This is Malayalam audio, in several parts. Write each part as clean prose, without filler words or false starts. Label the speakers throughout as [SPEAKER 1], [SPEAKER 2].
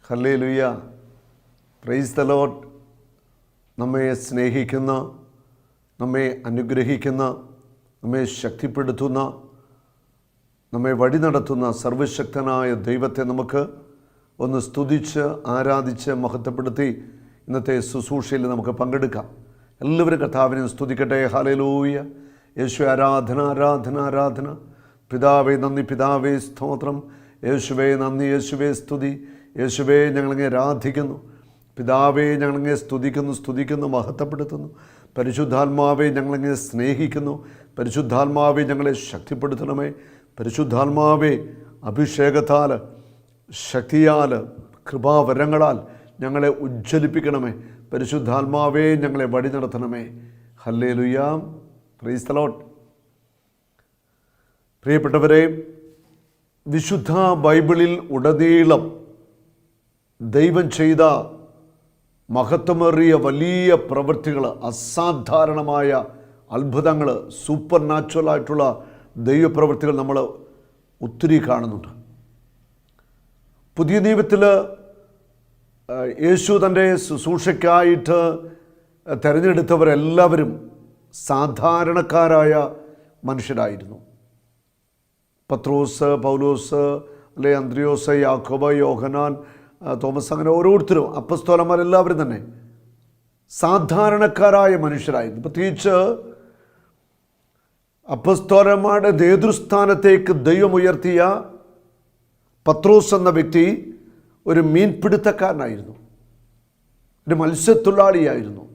[SPEAKER 1] Hallelujah, praise the Lord. നമ്മെ സ്നേഹിക്കുന്ന, നമ്മെ അനുഗ്രഹിക്കുന്ന, നമ്മെ ശക്തിപ്പെടുത്തുന്ന, നമ്മെ വഴി നടത്തുന്ന സർവശക്തനായ ദൈവത്തെ നമുക്ക് ഒന്ന് സ്തുതിച്ച് ആരാധിച്ച് മഹത്വപ്പെടുത്തി ഇന്നത്തെ ശുശ്രൂഷയിൽ നമുക്ക് പങ്കെടുക്കാം. എല്ലാവരും കർത്താവിനെ സ്തുതിക്കട്ടെ. ഹല്ലേലൂയ. യേശുവേ ആരാധന, ആരാധന, ആരാധന. പിതാവേ നന്ദി, പിതാവേ സ്തോത്രം. യേശുവേ നന്ദി, യേശുവേ സ്തുതി. യേശുവേ ഞങ്ങളങ്ങേ ആരാധിക്കുന്നു. പിതാവേ ഞങ്ങളങ്ങേ സ്തുതിക്കുന്നു, മഹത്വപ്പെടുത്തുന്നു. പരിശുദ്ധാത്മാവേ ഞങ്ങളങ്ങേ സ്നേഹിക്കുന്നു. പരിശുദ്ധാത്മാവേ ഞങ്ങളെ ശക്തിപ്പെടുത്തണമേ. പരിശുദ്ധാത്മാവേ അഭിഷേകത്താൽ, ശക്തിയാൽ, കൃപാവരങ്ങളാൽ ഞങ്ങളെ ഉജ്ജ്വലിപ്പിക്കണമേ. പരിശുദ്ധാത്മാവേ ഞങ്ങളെ വഴി നടത്തണമേ. Hallelujah, praise the Lord. പ്രിയപ്പെട്ടവരെ, വിശുദ്ധ ബൈബിളിൽ ഉടനീളം ദൈവം ചെയ്ത മഹത്വമേറിയ വലിയ പ്രവൃത്തികൾ, അസാധാരണമായ അത്ഭുതങ്ങൾ, സൂപ്പർ നാച്ചുറലായിട്ടുള്ള ദൈവപ്രവൃത്തികൾ നമ്മൾ ഒത്തിരി കാണുന്നുണ്ട്. പുതിയ നിയമത്തിൽ യേശു തൻ്റെ ശുശ്രൂഷയ്ക്കായിട്ട് തിരഞ്ഞെടുത്തവരെല്ലാവരും സാധാരണക്കാരായ മനുഷ്യരായിരുന്നു. പത്രോസ്, പൗലോസ്, അല്ലെ അന്ത്രയോസ്, യാക്കോബ്, യോഹന്നാൻ, തോമസ്, അങ്ങനെ ഓരോരുത്തരും അപ്പസ്തോലന്മാരെല്ലാവരും തന്നെ സാധാരണക്കാരായ മനുഷ്യരായിരുന്നു. പ്രത്യേകിച്ച് അപ്പസ്തോലന്മാരുടെ നേതൃസ്ഥാനത്തേക്ക് ദൈവം ഉയർത്തിയ പത്രോസ് എന്ന വ്യക്തി ഒരു മീൻപിടുത്തക്കാരനായിരുന്നു, ഒരു മത്സ്യത്തൊഴിലാളിയായിരുന്നു.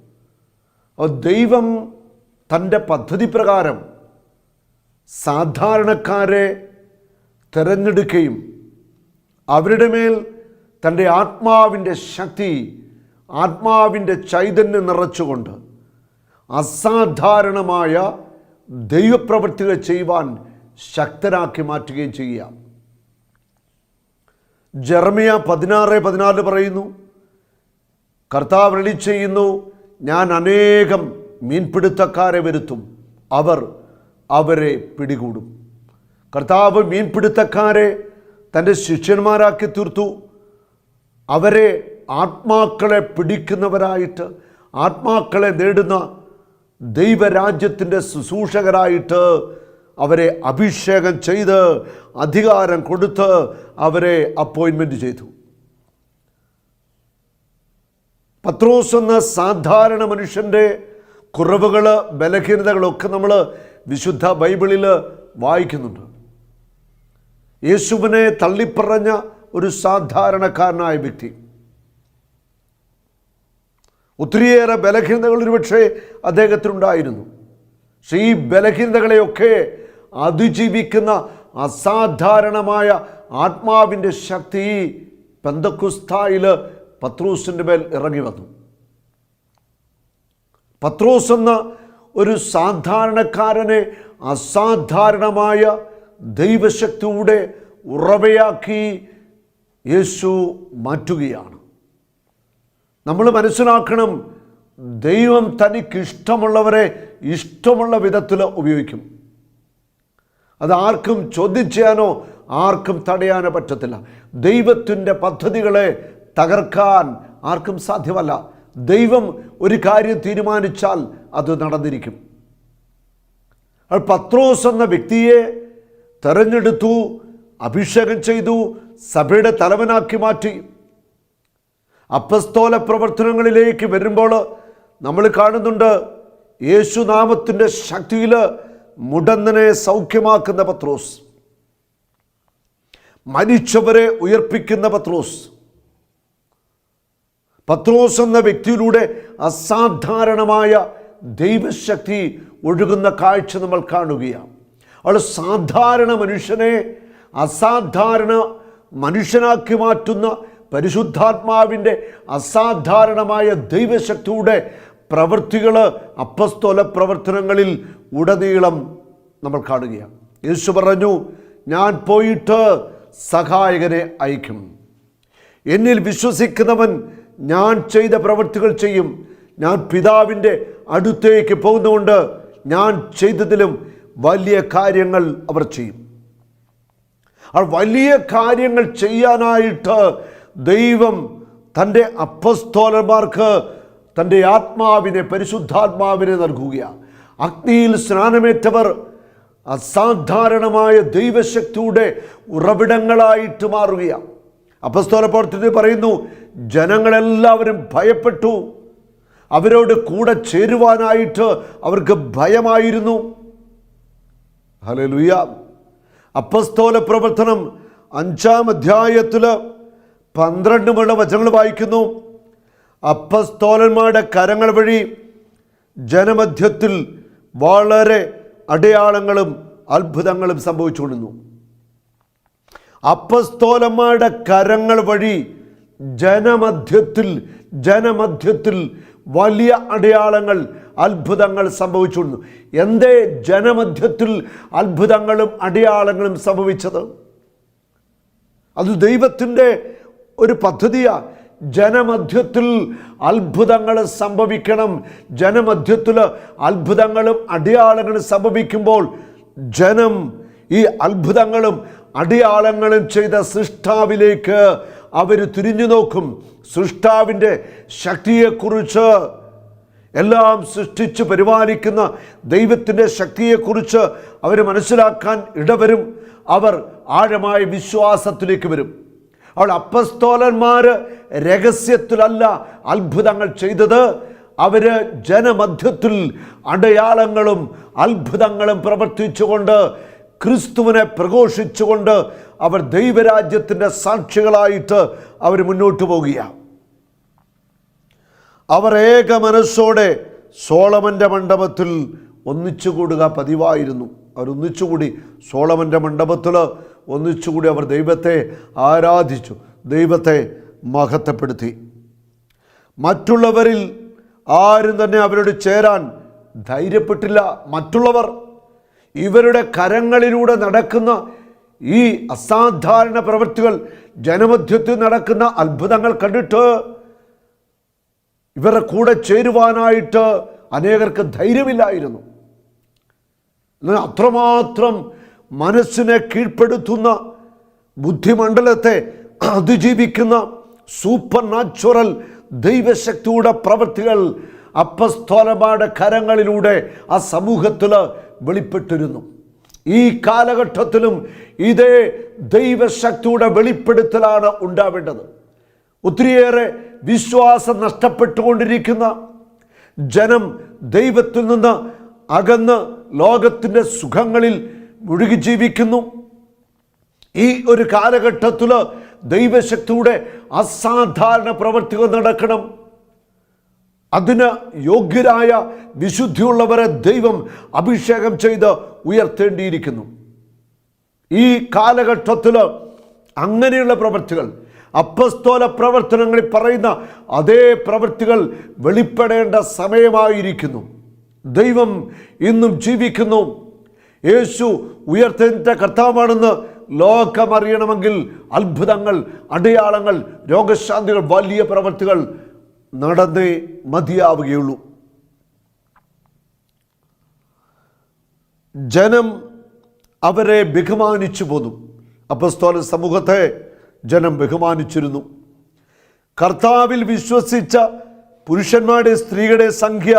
[SPEAKER 1] ദൈവം തൻ്റെ പദ്ധതി പ്രകാരം സാധാരണക്കാരെ തിരഞ്ഞെടുക്കുകയും അവരുടെ മേൽ തൻ്റെ ആത്മാവിൻ്റെ ശക്തി, ആത്മാവിൻ്റെ ചൈതന്യം നിറച്ചുകൊണ്ട് അസാധാരണമായ ദൈവപ്രവൃത്തികൾ ചെയ്യുവാൻ ശക്തരാക്കി മാറ്റുകയും ചെയ്യാം. ജെറമ്യ 16:14 പറയുന്നു, കർത്താവ് അരുളി ചെയ്യുന്നു, ഞാൻ അനേകം മീൻപിടുത്തക്കാരെ വരുത്തും, അവർ അവരെ പിടികൂടും. കർത്താവ് മീൻപിടുത്തക്കാരെ തൻ്റെ ശിഷ്യന്മാരാക്കി തീർത്തു. അവരെ ആത്മാക്കളെ പിടിക്കുന്നവരായിട്ട്, ആത്മാക്കളെ നേടുന്ന ദൈവരാജ്യത്തിൻ്റെ ശുശ്രൂഷകരായിട്ട് അവരെ അഭിഷേകം ചെയ്ത് അധികാരം കൊടുത്ത് അവരെ അപ്പോയിൻമെൻ്റ് ചെയ്തു. പത്രോസ് എന്ന സാധാരണ മനുഷ്യൻ്റെ കുറവുകൾ, ബലഹീനതകളൊക്കെ നമ്മൾ വിശുദ്ധ ബൈബിളിൽ വായിക്കുന്നുണ്ട്. യേശുവിനെ തള്ളിപ്പറഞ്ഞ ഒരു സാധാരണക്കാരനായ വ്യക്തി, ഒത്തിരിയേറെ ബലഹീനതകൾ ഒരുപക്ഷെ അദ്ദേഹത്തിനുണ്ടായിരുന്നു. പക്ഷേ ഈ ബലഹീനതകളെയൊക്കെ അതിജീവിക്കുന്ന അസാധാരണമായ ആത്മാവിൻ്റെ ശക്തി പെന്തക്കുസ്തായിൽ പത്രോസിൻ്റെ മേൽ ഇറങ്ങി വന്നു. പത്രോസ് എന്ന ഒരു സാധാരണക്കാരനെ അസാധാരണമായ ദൈവശക്തിയുടെ ഉറവയാക്കി യേശു മാറ്റുകയാണ്. നമ്മൾ മനസ്സിലാക്കണം, ദൈവം തനിക്കിഷ്ടമുള്ളവരെ ഇഷ്ടമുള്ള വിധത്തിൽ ഉപയോഗിക്കും. അത് ആർക്കും ചോദ്യം ചെയ്യാനോ ആർക്കും തടയാനോ പറ്റത്തില്ല. ദൈവത്തിൻ്റെ പദ്ധതികളെ തകർക്കാൻ ആർക്കും സാധ്യമല്ല. ദൈവം ഒരു കാര്യം തീരുമാനിച്ചാൽ അത് നടന്നിരിക്കും. പത്രോസ് എന്ന വ്യക്തിയെ തെരഞ്ഞെടുത്തു, അഭിഷേകം ചെയ്തു, സഭയുടെ തലവനാക്കി മാറ്റി. അപ്പസ്തോല പ്രവർത്തനങ്ങളിലേക്ക് വരുമ്പോൾ നമ്മൾ കാണുന്നുണ്ട്, യേശുനാമത്തിൻ്റെ ശക്തിയിൽ മുടന്തനെ സൗഖ്യമാക്കുന്ന പത്രോസ്, മരിച്ചവരെ ഉയർപ്പിക്കുന്ന പത്രോസ്. പത്രോസ് എന്ന വ്യക്തിയിലൂടെ അസാധാരണമായ ദൈവശക്തി ഒഴുകുന്ന കാഴ്ച നമ്മൾ കാണുകയാണ്. അവൾ സാധാരണ മനുഷ്യനെ അസാധാരണ മനുഷ്യനാക്കി മാറ്റുന്ന പരിശുദ്ധാത്മാവിൻ്റെ അസാധാരണമായ ദൈവശക്തിയുടെ പ്രവൃത്തികൾ അപ്പസ്തോല പ്രവർത്തനങ്ങളിൽ ഉടനീളം നമ്മൾ കാണുകയാണ്. യേശു പറഞ്ഞു, ഞാൻ പോയിട്ട് സഹായകനെ അയക്കും. എന്നിൽ വിശ്വസിക്കുന്നവൻ ഞാൻ ചെയ്ത പ്രവൃത്തികൾ ചെയ്യും. ഞാൻ പിതാവിൻ്റെ അടുത്തേക്ക് പോകുന്നതുകൊണ്ട് ഞാൻ ചെയ്തതിലും വലിയ കാര്യങ്ങൾ അവർ ചെയ്യും. ആ വലിയ കാര്യങ്ങൾ ചെയ്യാനായിട്ട് ദൈവം തൻ്റെ അപ്പസ്തോലന്മാർക്ക് തൻ്റെ ആത്മാവിനെ, പരിശുദ്ധാത്മാവിനെ നൽകുകയാണ്. അഗ്നിയിൽ സ്നാനമേറ്റവർ അസാധാരണമായ ദൈവശക്തിയുടെ ഉറവിടങ്ങളായിട്ട് മാറുകയാണ്. അപ്പസ്തോല പ്രവൃത്തിയിൽ പറയുന്നു, ജനങ്ങളെല്ലാവരും ഭയപ്പെട്ടു. അവരോട് കൂടെ ചേരുവാനായിട്ട് അവർക്ക് ഭയമായിരുന്നു. ഹല്ലേലൂയ. അപ്പസ്തോല പ്രവർത്തനം 5-ാം അധ്യായത്തിൽ 12 വചനങ്ങൾ വായിക്കുന്നു. അപ്പസ്തോലന്മാരുടെ കരങ്ങൾ വഴി ജനമധ്യത്തിൽ വളരെ അടയാളങ്ങളും അത്ഭുതങ്ങളും സംഭവിച്ചുകൊണ്ടിരുന്നു. അപ്പസ്തോലന്മാരുടെ കരങ്ങൾ വഴി ജനമധ്യത്തിൽ വലിയ അടയാളങ്ങൾ, അത്ഭുതങ്ങൾ സംഭവിച്ചുകൊണ്ടിരുന്നു. എന്തേ ജനമധ്യത്തിൽ അത്ഭുതങ്ങളും അടയാളങ്ങളും സംഭവിച്ചത്? അത് ദൈവത്തിൻ്റെ ഒരു പദ്ധതിയാണ്. ജനമധ്യത്തിൽ അത്ഭുതങ്ങൾ സംഭവിക്കണം. ജനമധ്യത്തിൽ അത്ഭുതങ്ങളും അടയാളങ്ങളും സംഭവിക്കുമ്പോൾ ജനം ഈ അത്ഭുതങ്ങളും അടയാളങ്ങളും ചെയ്ത സൃഷ്ടാവിലേക്ക് അവർ തിരിഞ്ഞു നോക്കും. സൃഷ്ടാവിൻ്റെ ശക്തിയെക്കുറിച്ച്, എല്ലാം സൃഷ്ടിച്ച് പരിപാലിക്കുന്ന ദൈവത്തിൻ്റെ ശക്തിയെക്കുറിച്ച് അവർ മനസ്സിലാക്കാൻ ഇടവരും. അവർ ആഴമായ വിശ്വാസത്തിലേക്ക് വരും. അവൾ അപ്പസ്തോലന്മാർ രഹസ്യത്തിലല്ല അത്ഭുതങ്ങൾ ചെയ്തത്. അവർ ജനമധ്യത്തിൽ അടയാളങ്ങളും അത്ഭുതങ്ങളും പ്രവർത്തിച്ചുകൊണ്ട്, ക്രിസ്തുവിനെ പ്രഘോഷിച്ചുകൊണ്ട് അവർ ദൈവരാജ്യത്തിൻ്റെ സാക്ഷികളായിട്ട് അവർ മുന്നോട്ട് പോകുകയാണ്. അവർ ഏക മനസ്സോടെ സോളമൻ്റെ മണ്ഡപത്തിൽ ഒന്നിച്ചുകൂടുക പതിവായിരുന്നു. അവർ ഒന്നിച്ചുകൂടി സോളമൻ്റെ മണ്ഡപത്തിൽ ഒന്നിച്ചുകൂടി അവർ ദൈവത്തെ ആരാധിച്ചു, ദൈവത്തെ മഹത്വപ്പെടുത്തി. മറ്റുള്ളവരിൽ ആരും തന്നെ അവരോട് ചേരാൻ ധൈര്യപ്പെട്ടില്ല. മറ്റുള്ളവർ ഇവരുടെ കരങ്ങളിലൂടെ നടക്കുന്ന ഈ അസാധാരണ പ്രവൃത്തികൾ, ജനമധ്യത്തിൽ നടക്കുന്ന അത്ഭുതങ്ങൾ കണ്ടിട്ട് ഇവരുടെ കൂടെ ചേരുവാനായിട്ട് അനേകർക്ക് ധൈര്യമില്ലായിരുന്നു. അത്രമാത്രം മനസ്സിനെ കീഴ്പ്പെടുത്തുന്ന, ബുദ്ധിമണ്ഡലത്തെ അതിജീവിക്കുന്ന സൂപ്പർ നാച്ചുറൽ ദൈവശക്തിയുടെ പ്രവൃത്തികൾ അപ്പസ്തോലന്മാരുടെ കരങ്ങളിലൂടെ ആ സമൂഹത്തിൽ വെളിപ്പെട്ടിരുന്നു. ഈ കാലഘട്ടത്തിലും ഇതേ ദൈവശക്തിയുടെ വെളിപ്പെടുത്തലാണ് ഉണ്ടാവേണ്ടത്. ഒത്തിരിയേറെ വിശ്വാസം നഷ്ടപ്പെട്ടുകൊണ്ടിരിക്കുന്ന ജനം ദൈവത്തിൽ നിന്ന് അകന്ന് ലോകത്തിൻ്റെ സുഖങ്ങളിൽ മുഴുകി ജീവിക്കുന്നു. ഈ ഒരു കാലഘട്ടത്തിൽ ദൈവശക്തിയുടെ അസാധാരണ പ്രവൃത്തികൾ നടക്കണം. അതിന് യോഗ്യരായ വിശുദ്ധിയുള്ളവരെ ദൈവം അഭിഷേകം ചെയ്ത് ഉയർത്തേണ്ടിയിരിക്കുന്നു. ഈ കാലഘട്ടത്തിൽ അങ്ങനെയുള്ള പ്രവൃത്തികൾ, അപ്പസ്തോല പ്രവർത്തനങ്ങളിൽ പറയുന്ന അതേ പ്രവൃത്തികൾ വെളിപ്പെടേണ്ട സമയമായിരിക്കുന്നു. ദൈവം ഇന്നും ജീവിക്കുന്നു. യേശു ഉയർത്തെഴുന്നേറ്റ കർത്താവാണെന്ന് ലോകമറിയണമെങ്കിൽ അത്ഭുതങ്ങൾ, അടയാളങ്ങൾ, രോഗശാന്തികൾ, വലിയ പ്രവൃത്തികൾ നടന്നേ മതിയാവുകയുള്ളൂ. ജനം അവരെ ബഹുമാനിച്ചു പോന്നു. അപ്പസ്തോല സമൂഹത്തെ ജനം ബഹുമാനിച്ചിരുന്നു. കർത്താവിൽ വിശ്വസിച്ച പുരുഷന്മാരുടെ, സ്ത്രീകളുടെ സംഖ്യ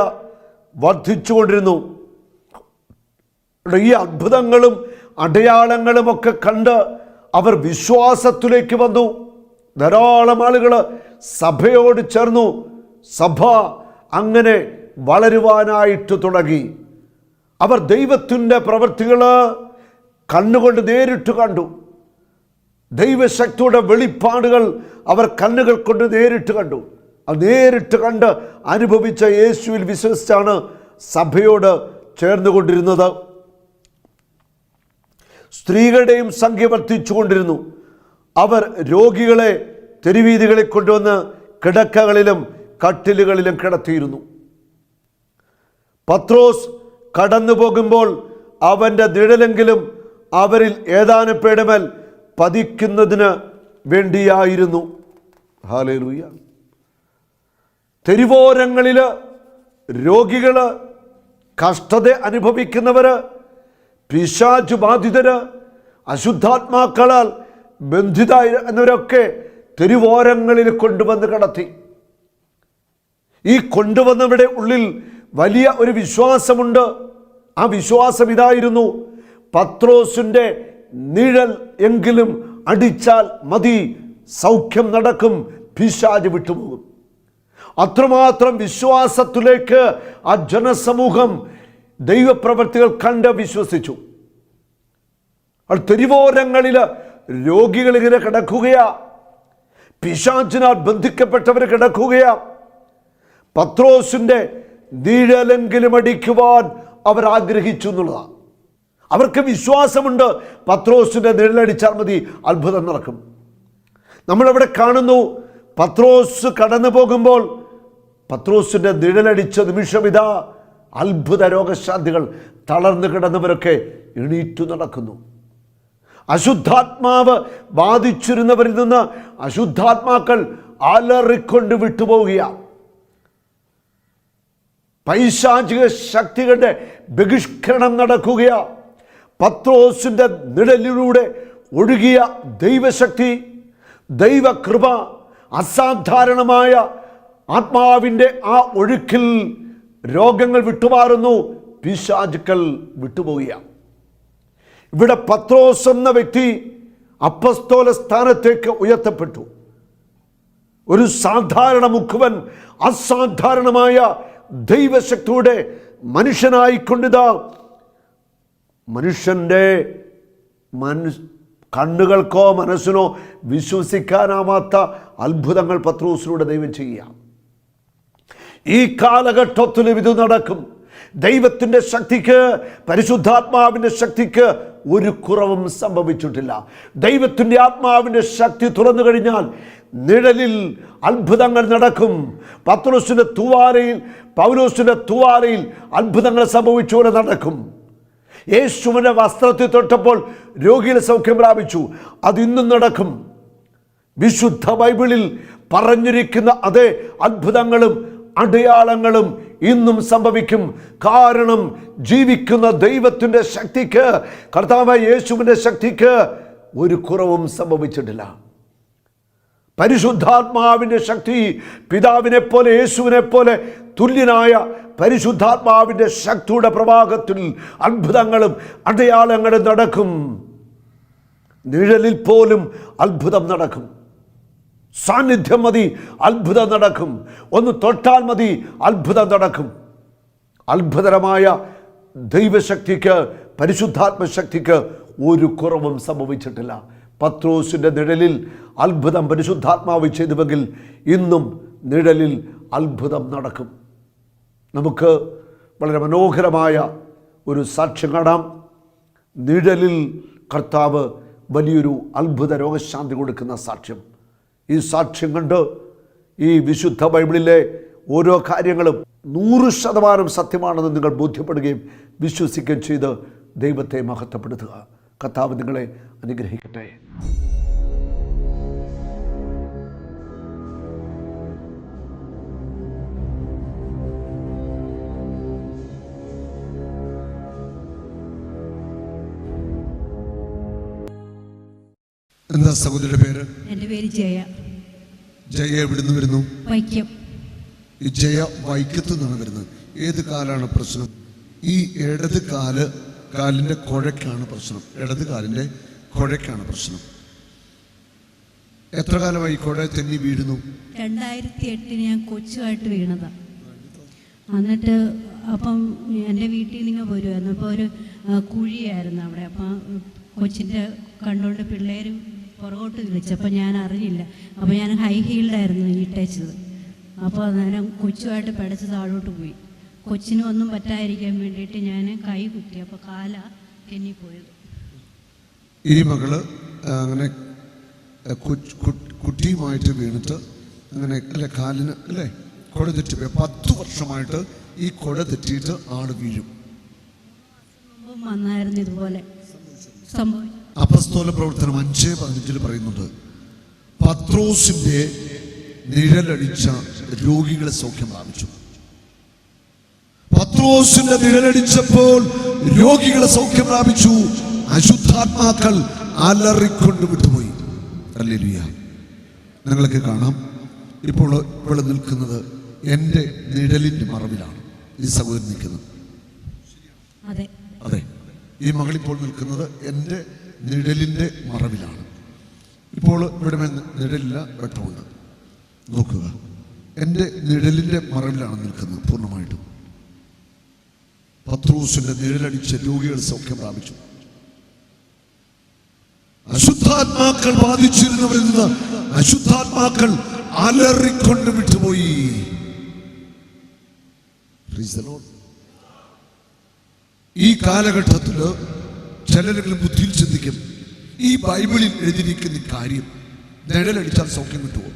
[SPEAKER 1] വർദ്ധിച്ചുകൊണ്ടിരുന്നു. ഈ അത്ഭുതങ്ങളും അടയാളങ്ങളും ഒക്കെ കണ്ട് അവർ വിശ്വാസത്തിലേക്ക് വന്നു. ധാരാളം ആളുകൾ സഭയോട് ചേർന്നു. സഭ അങ്ങനെ വളരുവാനായിട്ട് തുടങ്ങി. അവർ ദൈവത്തിൻ്റെ പ്രവൃത്തികൾ കണ്ണുകൊണ്ട് നേരിട്ട് കണ്ടു. ദൈവശക്തിയുടെ വെളിപ്പാടുകൾ അവർ കണ്ണുകൾ കൊണ്ട് നേരിട്ട് കണ്ടു. അത് നേരിട്ട് കണ്ട് അനുഭവിച്ച യേശുവിൽ വിശ്വസിച്ചാണ് സഭയോട് ചേർന്നുകൊണ്ടിരുന്നത്. സ്ത്രീകളുടെയും സംഖ്യ വർദ്ധിച്ചുകൊണ്ടിരുന്നു. അവർ രോഗികളെ തെരുവീതികളിൽ കൊണ്ടുവന്ന് കിടക്കകളിലും കട്ടിലുകളിലും കിടത്തിയിരുന്നു. പത്രോസ് കടന്നു പോകുമ്പോൾ അവൻ്റെ നിഴലെങ്കിലും അവരിൽ ഏതാനും പേരുടെ മേൽ പതിക്കുന്നതിന് വേണ്ടിയായിരുന്നു. ഹല്ലേലൂയ. തെരുവോരങ്ങളിൽ രോഗികൾ, കഷ്ടത അനുഭവിക്കുന്നവർ, പിശാച് ബാധിതര്, അശുദ്ധാത്മാക്കളാൽ ബന്ധിത എന്നവരൊക്കെ തെരുവോരങ്ങളിൽ കൊണ്ടുവന്ന് കിടത്തി. ഈ കൊണ്ടുവന്നവരുടെ ഉള്ളിൽ വലിയ ഒരു വിശ്വാസമുണ്ട്. ആ വിശ്വാസം ഇതായിരുന്നു: പത്രോസിൻ്റെ നിഴൽ എങ്കിലും അടിച്ചാൽ മതി, സൗഖ്യം നടക്കും, പിശാച് വിട്ടുപോകും. അത്രമാത്രം വിശ്വാസത്തിലേക്ക് ആ ജനസമൂഹം ദൈവപ്രവൃത്തികൾ കണ്ട് വിശ്വസിച്ചു. തെരുവോരങ്ങളിൽ രോഗികൾ ഇങ്ങനെ കിടക്കുകയാ, പിശാചിനാൽ ബന്ധിക്കപ്പെട്ടവർ കിടക്കുകയാ. പത്രോസിൻ്റെ നിഴലെങ്കിലും അടിക്കുവാൻ അവർ ആഗ്രഹിച്ചു എന്നുള്ളതാണ്. അവർക്ക് വിശ്വാസമുണ്ട്, പത്രോസിൻ്റെ നിഴലടിച്ചാൽ മതി, അത്ഭുതം നടക്കും. നമ്മളവിടെ കാണുന്നു, പത്രോസ് കടന്നു പോകുമ്പോൾ പത്രോസിൻ്റെ നിഴലടിച്ച നിമിഷം ഇതാ അത്ഭുത രോഗശാന്തികൾ. തളർന്നു കിടന്നവരൊക്കെ എണീറ്റു നടക്കുന്നു. അശുദ്ധാത്മാവ് ബാധിച്ചിരുന്നവരിൽ നിന്ന് അശുദ്ധാത്മാക്കൾ അലറിക്കൊണ്ട് വിട്ടുപോവുകയാണ്. പൈശാചിക ശക്തികളുടെ ബഹിഷ്കരണം നടക്കുകയാണ്. പത്രോസിൻ്റെ നിഴലിലൂടെ ഒഴുകിയ ദൈവശക്തി, ദൈവകൃപ, അസാധാരണമായ ആത്മാവിൻ്റെ ആ ഒഴുക്കിൽ രോഗങ്ങൾ വിട്ടുമാറുന്നു, പിശാചുക്കൾ വിട്ടുപോവുകയാണ്. ഇവിടെ പത്രോസ് എന്ന വ്യക്തി അപ്പസ്തോല സ്ഥാനത്തേക്ക് ഉയർത്തപ്പെട്ടു. ഒരു സാധാരണ മുഖവൻ അസാധാരണമായ ദൈവശക്തിയുടെ മനുഷ്യനായിക്കൊണ്ടിതാ മനുഷ്യൻ്റെ കണ്ണുകൾക്കോ മനസ്സിനോ വിശ്വസിക്കാനാവാത്ത അത്ഭുതങ്ങൾ പത്രോസിലൂടെ ദൈവം ചെയ്യുക. ഈ കാലഘട്ടത്തിലും ഇത് നടക്കും. ദൈവത്തിൻ്റെ ശക്തിക്ക്, പരിശുദ്ധാത്മാവിൻ്റെ ശക്തിക്ക് ഒരു കുറവും സംഭവിച്ചിട്ടില്ല. ദൈവത്തിൻ്റെ ആത്മാവിൻ്റെ ശക്തി തുറന്നു കഴിഞ്ഞാൽ നിഴലിൽ അത്ഭുതങ്ങൾ നടക്കും. പത്രോസിൻ്റെ തൂവാലയിൽ, പൗലോസിൻ്റെ തൂവാലയിൽ അത്ഭുതങ്ങൾ സംഭവിച്ചുകൊണ്ട് നടക്കും. യേശുവിൻ്റെ വസ്ത്രത്തിൽ തൊട്ടപ്പോൾ രോഗികൾ സൗഖ്യം പ്രാപിച്ചു. അതിന്നും നടക്കും. വിശുദ്ധ ബൈബിളിൽ പറഞ്ഞിരിക്കുന്ന അതേ അത്ഭുതങ്ങളും അടയാളങ്ങളും ഇന്നും സംഭവിക്കും. കാരണം ജീവിക്കുന്ന ദൈവത്തിൻ്റെ ശക്തിക്ക്, കർത്താവായ യേശുവിൻ്റെ ശക്തിക്ക് ഒരു കുറവും സംഭവിച്ചിട്ടില്ല. പരിശുദ്ധാത്മാവിൻ്റെ ശക്തി, പിതാവിനെ പോലെ യേശുവിനെ പോലെ തുല്യനായ പരിശുദ്ധാത്മാവിൻ്റെ ശക്തിയുടെ പ്രവാഹത്തിൽ അത്ഭുതങ്ങളും അടയാളങ്ങളും നടക്കും. നിഴലിൽ പോലും അത്ഭുതം നടക്കും. സാന്നിധ്യം മതി, അത്ഭുതം നടക്കും. ഒന്ന് തൊട്ടാൽ മതി, അത്ഭുതം നടക്കും. അത്ഭുതകരമായ ദൈവശക്തിക്ക്, പരിശുദ്ധാത്മശക്തിക്ക് ഒരു കുറവും സംഭവിച്ചിട്ടില്ല. പത്രോസിൻ്റെ നിഴലിൽ അത്ഭുതം പരിശുദ്ധാത്മാവ് ചെയ്തുവെങ്കിൽ ഇന്നും നിഴലിൽ അത്ഭുതം നടക്കും. നമുക്ക് വളരെ മനോഹരമായ ഒരു സാക്ഷ്യം കാണാം. നിഴലിൽ കർത്താവ് വലിയൊരു അത്ഭുത രോഗശാന്തി കൊടുക്കുന്ന സാക്ഷ്യം. ഈ സാക്ഷ്യം കണ്ട് ഈ വിശുദ്ധ ബൈബിളിലെ ഓരോ കാര്യങ്ങളും 100% സത്യമാണെന്ന് നിങ്ങൾ ബോധ്യപ്പെടുകയും വിശ്വസിക്കുകയും ചെയ്ത് ദൈവത്തെ മഹത്വപ്പെടുത്തുക. കർത്താവ് നിങ്ങളെ അനുഗ്രഹിക്കട്ടെ.
[SPEAKER 2] എന്താ സഹോദരിയുടെ പേര്?
[SPEAKER 3] എൻ്റെ പേര് ജയ.
[SPEAKER 2] ജയ എവിടുന്ന് വരുന്നു?
[SPEAKER 3] വൈക്കം.
[SPEAKER 2] ഈ ജയ വൈക്കത്തു നിന്നാണ് വരുന്നത്. ഏത് കാലാണ് പ്രശ്നം? ഈ ഇടത് കാലിൻ്റെ കുഴക്കാണ് പ്രശ്നം. ഇടത് കാലിൻ്റെ കുഴക്കാണ് പ്രശ്നം. എത്ര കാലമായി കുഴ തെന്നി വീഴുന്നു?
[SPEAKER 3] 2008 ഞാൻ കൊച്ചുമായിട്ട് വീണതാണ്. എന്നിട്ട് അപ്പം എൻ്റെ വീട്ടിൽ നിന്ന് വരുമായിരുന്നു. അപ്പോൾ ഒരു കുഴിയായിരുന്നു അവിടെ. അപ്പം കൊച്ചിൻ്റെ കണ്ടുകൊണ്ട് പിള്ളേരും പുറകോട്ട് വിളിച്ചപ്പോൾ ഞാൻ അറിഞ്ഞില്ല. അപ്പോൾ ഞാൻ ഹൈ ഹീൽഡായിരുന്നു ഇട്ടേച്ചത്. അപ്പോൾ അന്നേരം കൊച്ചുമായിട്ട് പിടച്ച് താഴോട്ട് പോയി. കൊച്ചിനും ഒന്നും പറ്റാതിരിക്കാൻ വേണ്ടിയിട്ട് ഞാൻ കൈ കുത്തി. അപ്പോൾ കാല തെന്നിപ്പോയത്.
[SPEAKER 2] ഈ മകള് അങ്ങനെ കുട്ടിയുമായിട്ട് വീണിട്ട് അങ്ങനെ അല്ലെ കാലിന് അല്ലേ കുഴ തെറ്റിപ്പോയി. 10 വർഷമായിട്ട് ഈ കുഴ തെറ്റിയിട്ട് ആള് വീഴും.
[SPEAKER 3] വന്നായിരുന്നു ഇതുപോലെ സംഭവിച്ചു.
[SPEAKER 2] അപ്പസ്തോല പ്രവർത്തനം 5:15 പറയുന്നുണ്ട്, പത്രോസിന്റെ നിഴലടിച്ച രോഗികളെ സൗഖ്യം പ്രാപിച്ചു. പത്രോസിന്റെ നിഴലടിച്ചപ്പോൾ രോഗികളെ സൗഖ്യം പ്രാപിച്ചു. അശുദ്ധാത്മാക്കൾ അലറിക്കൊണ്ട് വിട്ടുപോയി. ഹല്ലേലൂയ. നിങ്ങൾക്ക് കാണാം. ഇപ്പോൾ നിൽക്കുന്നത് എൻ്റെ നിഴലിൻ്റെ മറവിലാണ് ഈ സഹോദരൻ നിൽക്കുന്നത്. അതെ, ഈ മകളിപ്പോൾ നിൽക്കുന്നത് എൻ്റെ നിഴലിൻ്റെ മറവിലാണ്. ഇപ്പോൾ ഇവിടെ നിഴലില്ല, വെട്ടമുണ്ട്. നോക്കുക, എൻ്റെ നിഴലിൻ്റെ മറവിലാണ് നിൽക്കുന്നത് പൂർണ്ണമായിട്ടും. പത്രോസിന്റെ നിഴലടിച്ച രോഗികൾ സൗഖ്യം പ്രാപിച്ചു. അശുദ്ധാത്മാക്കൾ ബാധിച്ചിരുന്നവരിൽ നിന്ന് അശുദ്ധാത്മാക്കൾ അലറിക്കൊണ്ട് വിട്ടുപോയി. ഈ കാലഘട്ടത്തിൽ ചിലരെങ്കിലും ബുദ്ധിയിൽ ചിന്തിക്കും, ഈ ബൈബിളിൽ എഴുതിയിരിക്കുന്ന കാര്യം നിഴലടിച്ചാൽ സൗഖ്യം കിട്ടുമോ?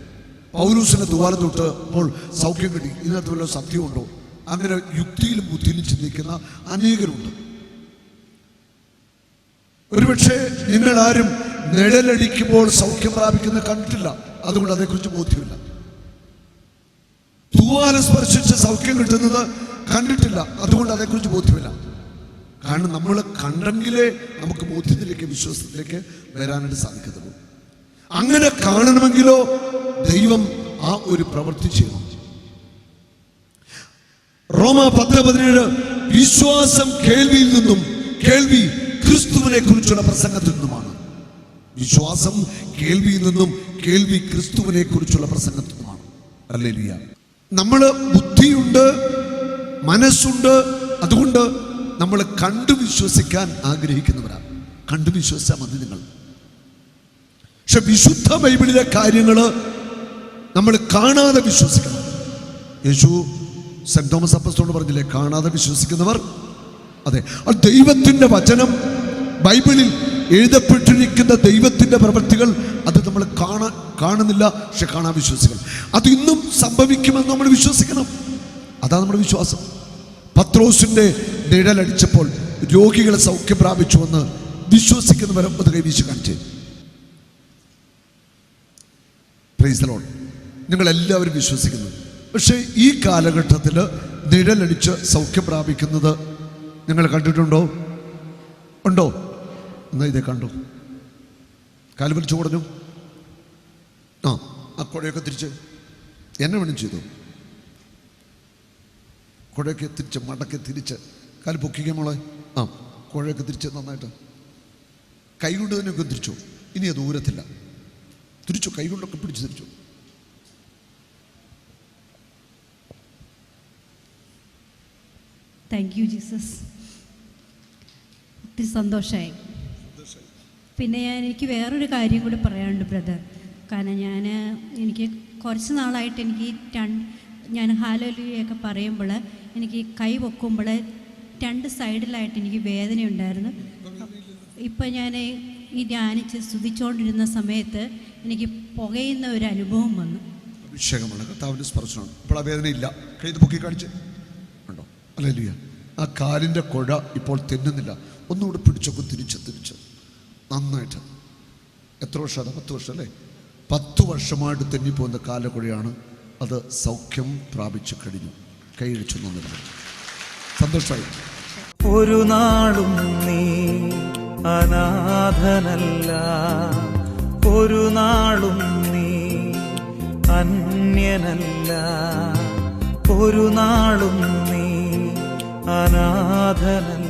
[SPEAKER 2] പൗലൂസിന്റെ ദ്വാരം തൊട്ട് അപ്പോൾ സൗഖ്യം കിട്ടി, ഇതിനകത്ത് വല്ല സത്യമുണ്ടോ? അങ്ങനെ യുക്തിയിലും ബുദ്ധിയിലും ചിന്തിക്കുന്ന അനേകരുണ്ട്. ഒരുപക്ഷെ നിങ്ങൾ ആരും നിഴലടിക്കുമ്പോൾ സൗഖ്യം പ്രാപിക്കുന്ന കണ്ടിട്ടില്ല, അതുകൊണ്ട് അതേക്കുറിച്ച് ബോധ്യമില്ല. തൂവാല സ്പർശിച്ച് സൗഖ്യം കിട്ടുന്നത് കണ്ടിട്ടില്ല, അതുകൊണ്ട് അതേക്കുറിച്ച് ബോധ്യമില്ല. കാരണം നമ്മൾ കണ്ടെങ്കിലേ നമുക്ക് ബോധ്യത്തിലേക്ക്, വിശ്വാസത്തിലേക്ക് വരാനായിട്ട് സാധിക്കത്തുള്ളൂ. അങ്ങനെ കാണണമെങ്കിലോ ദൈവം ആ ഒരു പ്രവൃത്തി ചെയ്യണം. റോമ 10:17 വിശ്വാസം കേൾവിയിൽ നിന്നും, കേൾവി ക്രിസ്തുവിനെ കുറിച്ചുള്ള പ്രസംഗത്തിൽ നിന്നുമാണ്. വിശ്വാസം കേൾവിയിൽ നിന്നും, കേൾവി ക്രിസ്തുവിനെ കുറിച്ചുള്ള പ്രസംഗത്തിൽ നിന്നുമാണ്. ഹല്ലേലൂയ. നമ്മള് ബുദ്ധിയുണ്ട്, മനസ്സുണ്ട്, അതുകൊണ്ട് നമ്മൾ കണ്ടു വിശ്വസിക്കാൻ ആഗ്രഹിക്കുന്നവരാണ്. കണ്ടു വിശ്വസിച്ചാൽ മതി നിങ്ങൾ. പക്ഷെ വിശുദ്ധ ബൈബിളിലെ കാര്യങ്ങൾ നമ്മൾ കാണാതെ വിശ്വസിക്കണം. യേശു സെന്റ് തോമസ് അപ്പസ്തോലൻ പറഞ്ഞില്ലേ, കാണാതെ വിശ്വസിക്കുന്നവർ. അതെ, ആ ദൈവത്തിന്റെ വചനം, ബൈബിളിൽ എഴുതപ്പെട്ടിരിക്കുന്ന ദൈവത്തിന്റെ പ്രവൃത്തികൾ, അത് നമ്മൾ കാണുന്നില്ല, പക്ഷെ കാണാൻ വിശ്വസിക്കണം. അത് ഇന്നും സംഭവിക്കുമെന്ന് നമ്മൾ വിശ്വസിക്കണം. അതാണ് നമ്മുടെ വിശ്വാസം. പത്രോസിന്റെ നിഴലടിച്ചപ്പോൾ രോഗികളെ സൗഖ്യം പ്രാപിച്ചുവെന്ന് വിശ്വസിക്കുന്നവരെ അത് കൈവീശി കാണിച്ചേ. Praise the Lord. നിങ്ങളെല്ലാവരും വിശ്വസിക്കുന്നു. പക്ഷേ ഈ കാലഘട്ടത്തിൽ നിഴലടിച്ച് സൗഖ്യം പ്രാപിക്കുന്നത് നിങ്ങൾ കണ്ടിട്ടുണ്ടോ? ഉണ്ടോ? എന്നാ ഇതേ കണ്ടു, കാല് വലിച്ചു കുറഞ്ഞു, ആ കുഴയൊക്കെ തിരിച്ച് എന്നെ വേണം ചെയ്തു, കുഴയൊക്കെ തിരിച്ച് മടക്കി തിരിച്ച് കാല് പൊക്കിക്കാൻ മോളെ, കുഴയൊക്കെ തിരിച്ച് നന്നായിട്ട് കൈകൊണ്ട് തന്നെയൊക്കെ തിരിച്ചു. ഇനി അത് ഊരത്തില്ല, തിരിച്ചു, കൈകൊണ്ടൊക്കെ പിടിച്ച് തിരിച്ചു.
[SPEAKER 3] Thank you Jesus. ഒത്തിരി സന്തോഷമായി. പിന്നെ എനിക്ക് വേറൊരു കാര്യം കൂടി പറയാനുണ്ട് ബ്രദർ. കാരണം എനിക്ക് കുറച്ച് നാളായിട്ട് എനിക്ക് ഞാൻ ഹല്ലേലൂയയൊക്കെ പറയുമ്പോൾ എനിക്ക് കൈ പൊക്കുമ്പോൾ 2 സൈഡിലായിട്ട് എനിക്ക് വേദനയുണ്ടായിരുന്നു. ഇപ്പം ഞാൻ ഈ ധ്യാനിച്ച് സ്തുതിച്ചുകൊണ്ടിരുന്ന സമയത്ത് എനിക്ക് പുകയുന്ന ഒരു അനുഭവം വന്നു.
[SPEAKER 2] അഭിഷേകമാണ്, കർത്താവിൻ്റെ സ്പർശനമാണ്. ഇപ്പോൾ ആ വേദനയില്ല. കൈ പൊക്കി കാണിച്ച് ഉണ്ടോ? ഹല്ലേലൂയ. ആ കാലിൻ്റെ കുഴ ഇപ്പോൾ തെന്നുന്നില്ല. ഒന്നുകൂടെ പിടിച്ചൊക്കെ തിരിച്ച് നന്നായിട്ട്. എത്ര വർഷം? 10 വർഷം അല്ലേ? 10 വർഷമായിട്ട് തെന്നിപ്പോകുന്ന കാലക്കുഴയാണ്. അത് സൗഖ്യം പ്രാപിച്ചു കഴിഞ്ഞു. കൈയടിച്ചു നിന്നില്ല. സന്തോഷമായി.
[SPEAKER 4] ഒരു നാളും നീ അനാഥനല്ല, ഒരു നാളും നീ അന്യനല്ല, ഒരു നാളും നീ അനാഥനല്ല.